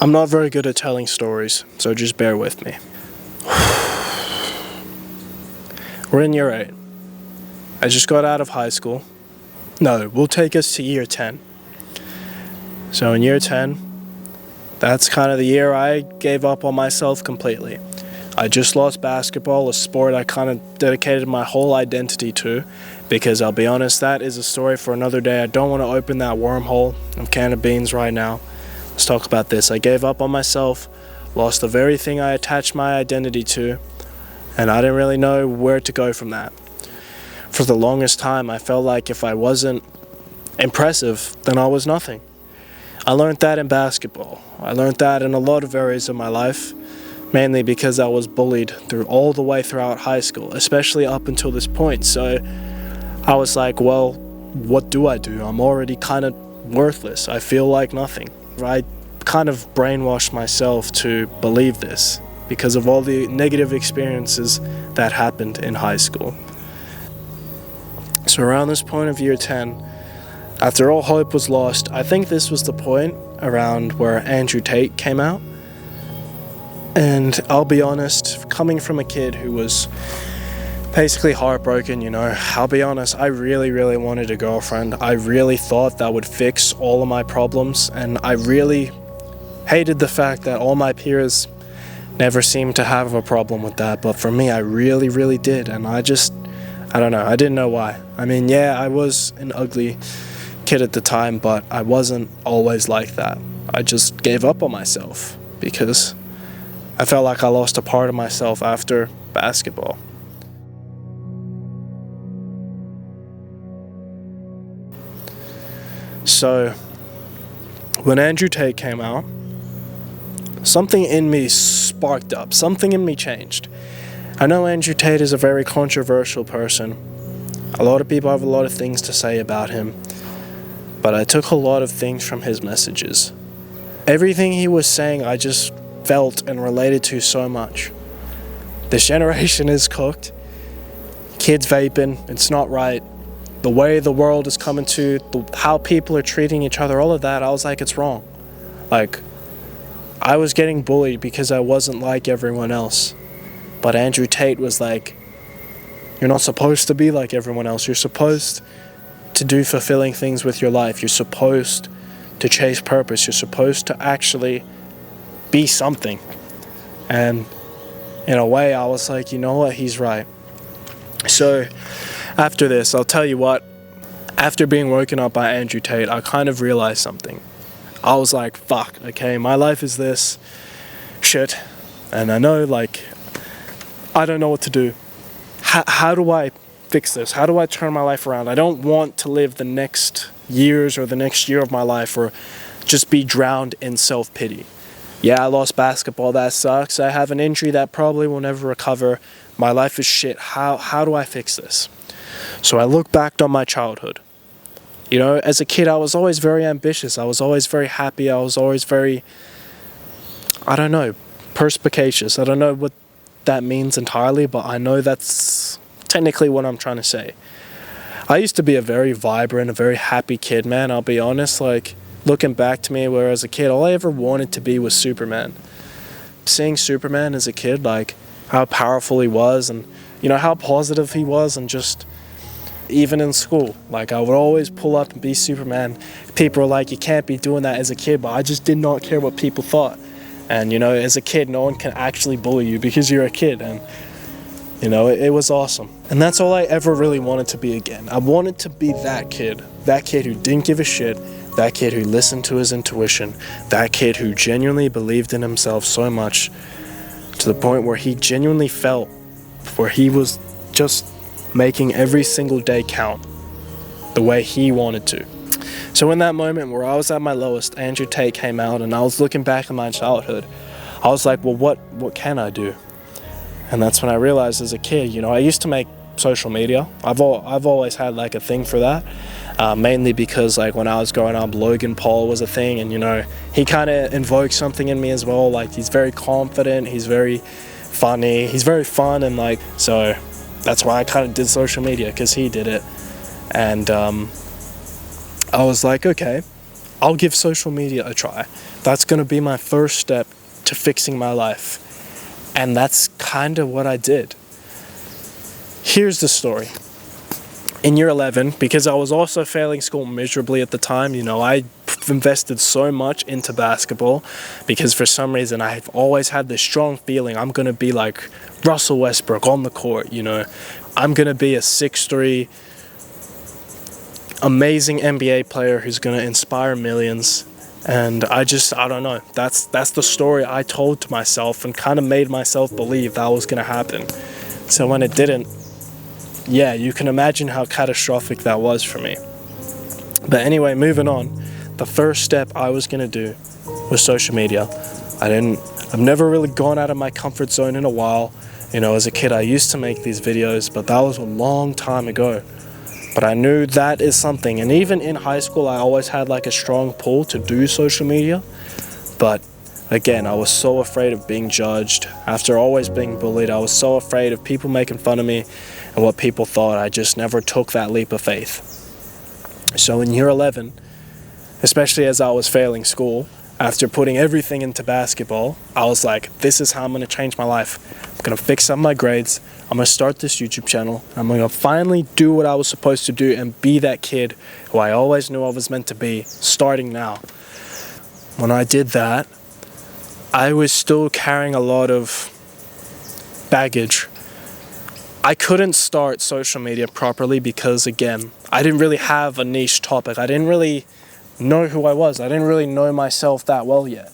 I'm not very good at telling stories, so just bear with me. We're in year 8. I just got out of high school. No, we'll take us to year 10. So in year 10, that's kind of the year I gave up on myself completely. I just lost basketball, a sport I kind of dedicated my whole identity to, because I'll be honest, that is a story for another day. I don't want to open that wormhole of can of beans right now. Let's talk about this. I gave up on myself, lost the very thing I attached my identity to, and I didn't really know where to go from that. For the longest time, I felt like if I wasn't impressive, then I was nothing. I learned that in basketball. I learned that in a lot of areas of my life, mainly because I was bullied all the way throughout high school, especially up until this point. So I was like, well, what do? I'm already kind of worthless. I feel like nothing. I kind of brainwashed myself to believe this because of all the negative experiences that happened in high school. So around this point of year 10, after all hope was lost, I think this was the point around where Andrew Tate came out. And I'll be honest, coming from a kid who was basically heartbroken, I'll be honest, I really, really wanted a girlfriend. I really thought that would fix all of my problems, and I really hated the fact that all my peers never seemed to have a problem with that. But for me, I really, really did, and I don't know, I didn't know why. I mean, yeah, I was an ugly kid at the time, but I wasn't always like that. I just gave up on myself because I felt like I lost a part of myself after basketball. So, when Andrew Tate came out, something in me sparked up, something in me changed. I know Andrew Tate is a very controversial person. A lot of people have a lot of things to say about him, but I took a lot of things from his messages. Everything he was saying, I just felt and related to so much. This generation is cooked. Kids vaping, it's not right. The way the world is coming to, how people are treating each other, all of that, I was like, it's wrong. Like, I was getting bullied because I wasn't like everyone else. But Andrew Tate was like, you're not supposed to be like everyone else. You're supposed to do fulfilling things with your life. You're supposed to chase purpose. You're supposed to actually be something. And in a way, I was like, you know what, he's right. So after this, I'll tell you what, after being woken up by Andrew Tate, I kind of realized something. I was like, fuck, okay, my life is this shit, and I know, like, I don't know what to do. How do I fix this? How do I turn my life around? I don't want to live the next years or the next year of my life or just be drowned in self-pity. Yeah, I lost basketball, that sucks. I have an injury that probably will never recover. My life is shit. How do I fix this? So I look back on my childhood. As a kid, I was always very ambitious. I was always very happy. I was always very, perspicacious. I don't know what that means entirely, but I know that's technically what I'm trying to say. I used to be a very vibrant, a very happy kid, man. I'll be honest, like, looking back to me, where as a kid, all I ever wanted to be was Superman. Seeing Superman as a kid, like, how powerful he was and, how positive he was, and just, even in school, like, I would always pull up and be Superman. People were like, you can't be doing that as a kid, but I just did not care what people thought. And, as a kid, no one can actually bully you because you're a kid, and, it was awesome. And that's all I ever really wanted to be again. I wanted to be that kid who didn't give a shit, that kid who listened to his intuition, that kid who genuinely believed in himself so much to the point where he genuinely felt where he was just making every single day count the way he wanted to. So in that moment where I was at my lowest, Andrew Tate came out, and I was looking back at my childhood. I was like, well, what can I do? And that's when I realized as a kid, I used to make social media. I've always had like a thing for that. Mainly because, like, when I was growing up, Logan Paul was a thing, and he kind of invoked something in me as well. Like, he's very confident, he's very funny, he's very fun, and like, so that's why I kind of did social media, because he did it. And I was like, okay, I'll give social media a try. That's going to be my first step to fixing my life. And that's kind of what I did. Here's the story. In year 11, because I was also failing school miserably at the time, I invested so much into basketball because for some reason I've always had this strong feeling I'm going to be like Russell Westbrook on the court, I'm going to be a 6'3", amazing NBA player who's going to inspire millions. And I don't know, that's the story I told to myself and kind of made myself believe that was going to happen. So when it didn't, yeah, you can imagine how catastrophic that was for me. But anyway, moving on, the first step I was going to do was social media. I've never really gone out of my comfort zone in a while. As a kid I used to make these videos, but that was a long time ago. But I knew that is something, and even in high school I always had like a strong pull to do social media. But again, I was so afraid of being judged. After always being bullied, I was so afraid of people making fun of me and what people thought. I just never took that leap of faith. So in year 11, especially as I was failing school, after putting everything into basketball, I was like, this is how I'm going to change my life. I'm going to fix up my grades. I'm going to start this YouTube channel. I'm going to finally do what I was supposed to do and be that kid who I always knew I was meant to be, starting now. When I did that, I was still carrying a lot of baggage. I couldn't start social media properly because, again, I didn't really have a niche topic. I didn't really know who I was. I didn't really know myself that well yet.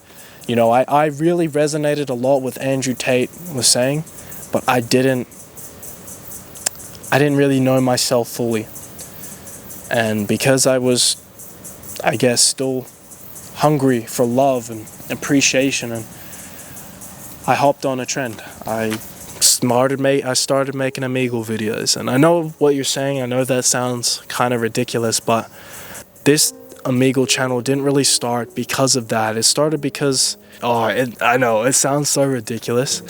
I really resonated a lot with Andrew Tate was saying, but I didn't really know myself fully. And because I was, I guess, still hungry for love and appreciation, and I hopped on a trend. I started making Omegle videos, and I know what you're saying. I know that sounds kind of ridiculous, but this Omegle channel didn't really start because of that. It started because, I know it sounds so ridiculous,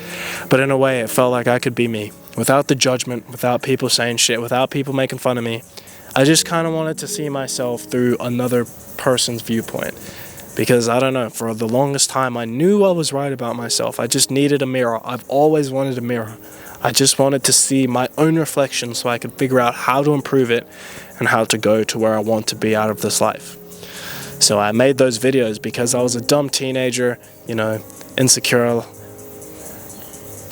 but in a way it felt like I could be me, without the judgment, without people saying shit, without people making fun of me. I just kind of wanted to see myself through another person's viewpoint. Because, I don't know, for the longest time, I knew I was right about myself. I just needed a mirror. I've always wanted a mirror. I just wanted to see my own reflection so I could figure out how to improve it and how to go to where I want to be out of this life. So I made those videos because I was a dumb teenager, insecure.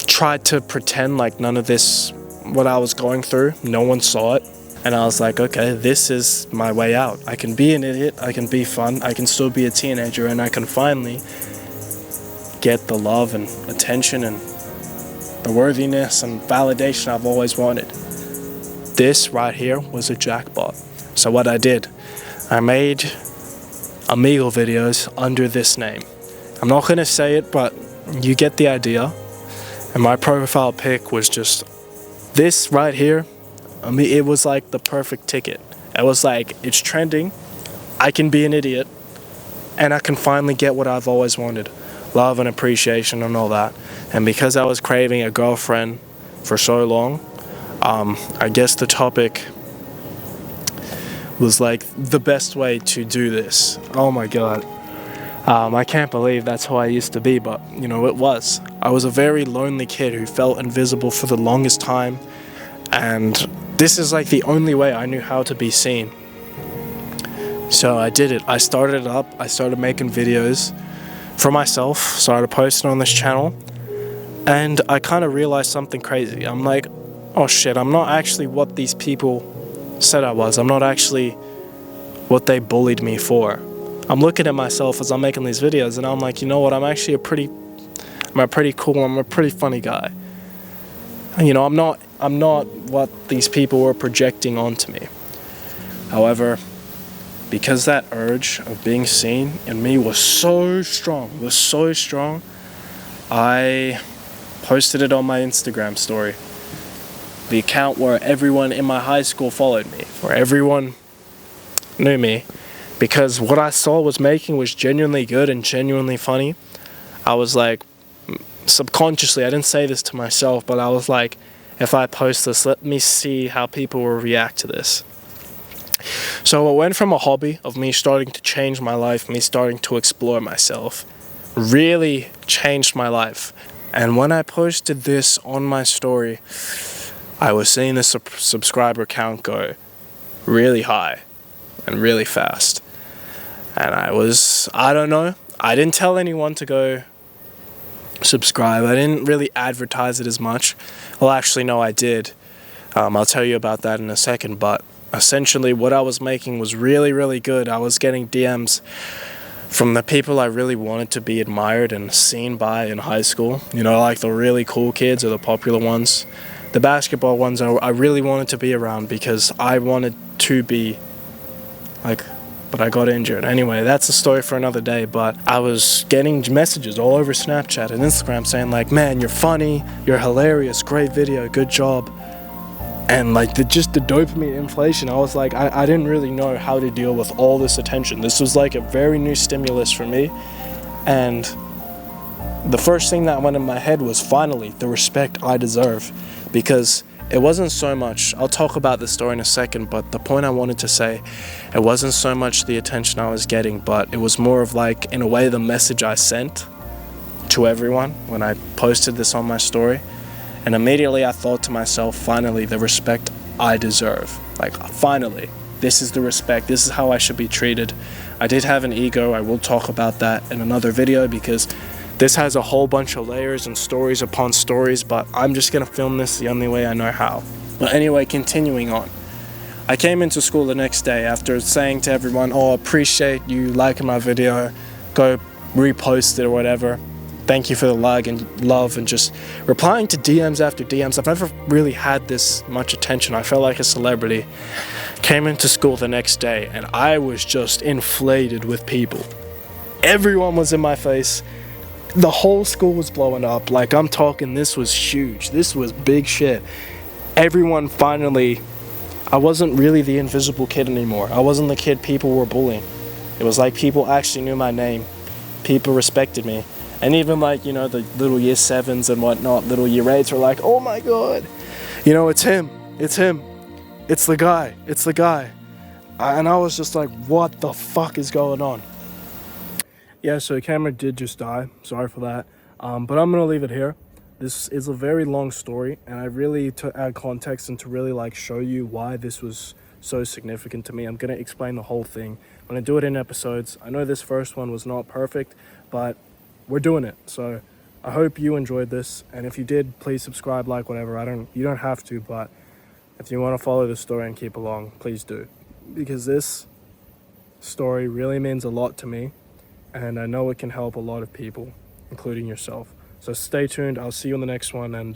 Tried to pretend like none of this, what I was going through, no one saw it. And I was like, okay, this is my way out. I can be an idiot, I can be fun, I can still be a teenager, and I can finally get the love and attention and the worthiness and validation I've always wanted. This right here was a jackpot. So what I did, I made Omegle videos under this name. I'm not going to say it, but you get the idea. And my profile pic was just this right here. It was like the perfect ticket. It was like, it's trending, I can be an idiot, and I can finally get what I've always wanted. Love and appreciation and all that. And because I was craving a girlfriend for so long, I guess the topic was like the best way to do this. Oh my god. I can't believe that's who I used to be, but it was. I was a very lonely kid who felt invisible for the longest time, and this is like the only way I knew how to be seen. So I did it. I started it up. I started making videos for myself, started posting on this channel, and I kind of realized something crazy. I'm like, oh shit, I'm not actually what these people said I was. I'm not actually what they bullied me for. I'm looking at myself as I'm making these videos, and I'm like, you know what, I'm a pretty cool, I'm a pretty funny guy. I'm not what these people were projecting onto me. However, because that urge of being seen in me was so strong, I posted it on my Instagram story. The account where everyone in my high school followed me, where everyone knew me, because what I saw was genuinely good and genuinely funny. I was like, subconsciously, I didn't say this to myself, but I was like, if I post this, let me see how people will react to this. So it went from a hobby of me starting to change my life, me starting to explore myself, really changed my life. And when I posted this on my story, I was seeing the subscriber count go really high and really fast. And I don't know, I didn't tell anyone to go subscribe. I didn't really advertise it as much. Well, actually, no, I did. I'll tell you about that in a second, but essentially what I was making was really, really good. I was getting DMs from the people I really wanted to be admired and seen by in high school. You know, like the really cool kids or the popular ones. The basketball ones I really wanted to be around because I wanted to be like, but I got injured. Anyway, that's a story for another day, but I was getting messages all over Snapchat and Instagram saying like, man, you're funny, you're hilarious, great video, good job. And like just the dopamine inflation, I was like, I didn't really know how to deal with all this attention. This was like a very new stimulus for me. And the first thing that went in my head was finally the respect I deserve. Because it wasn't so much, I'll talk about this story in a second, but the point I wanted to say, it wasn't so much the attention I was getting, but it was more of like, in a way, the message I sent to everyone when I posted this on my story. And immediately I thought to myself, finally, the respect I deserve. Like, finally, this is the respect. This is how I should be treated. I did have an ego. I will talk about that in another video because this has a whole bunch of layers and stories upon stories, but I'm just going to film this the only way I know how. But anyway, continuing on. I came into school the next day after saying to everyone, oh, appreciate you liking my video. Go repost it or whatever. Thank you for the like and love, and just replying to DMs after DMs. I've never really had this much attention. I felt like a celebrity. Came into school the next day and I was just inflated with people. Everyone was in my face. The whole school was blowing up. Like, I'm talking, this was huge. This was big shit. Everyone finally, I wasn't really the invisible kid anymore. I wasn't the kid people were bullying. It was like people actually knew my name. People respected me. And even like, you know, the little year 7s and whatnot, little year 8s were like, oh my God, you know, it's him, it's him, it's the guy, it's the guy. And I was just like, what the fuck is going on? Yeah, so the camera did just die, sorry for that. But I'm gonna leave it here. This is a very long story, and I really, to add context and to really like show you why this was so significant to me, I'm gonna explain the whole thing. I'm gonna do it in episodes. I know this first one was not perfect, but we're doing it. So I hope you enjoyed this, and if you did, please subscribe, like, whatever. You don't have to, but if you want to follow the story and keep along, please do, because this story really means a lot to me, and I know it can help a lot of people, including yourself. So stay tuned. I'll see you in the next one, and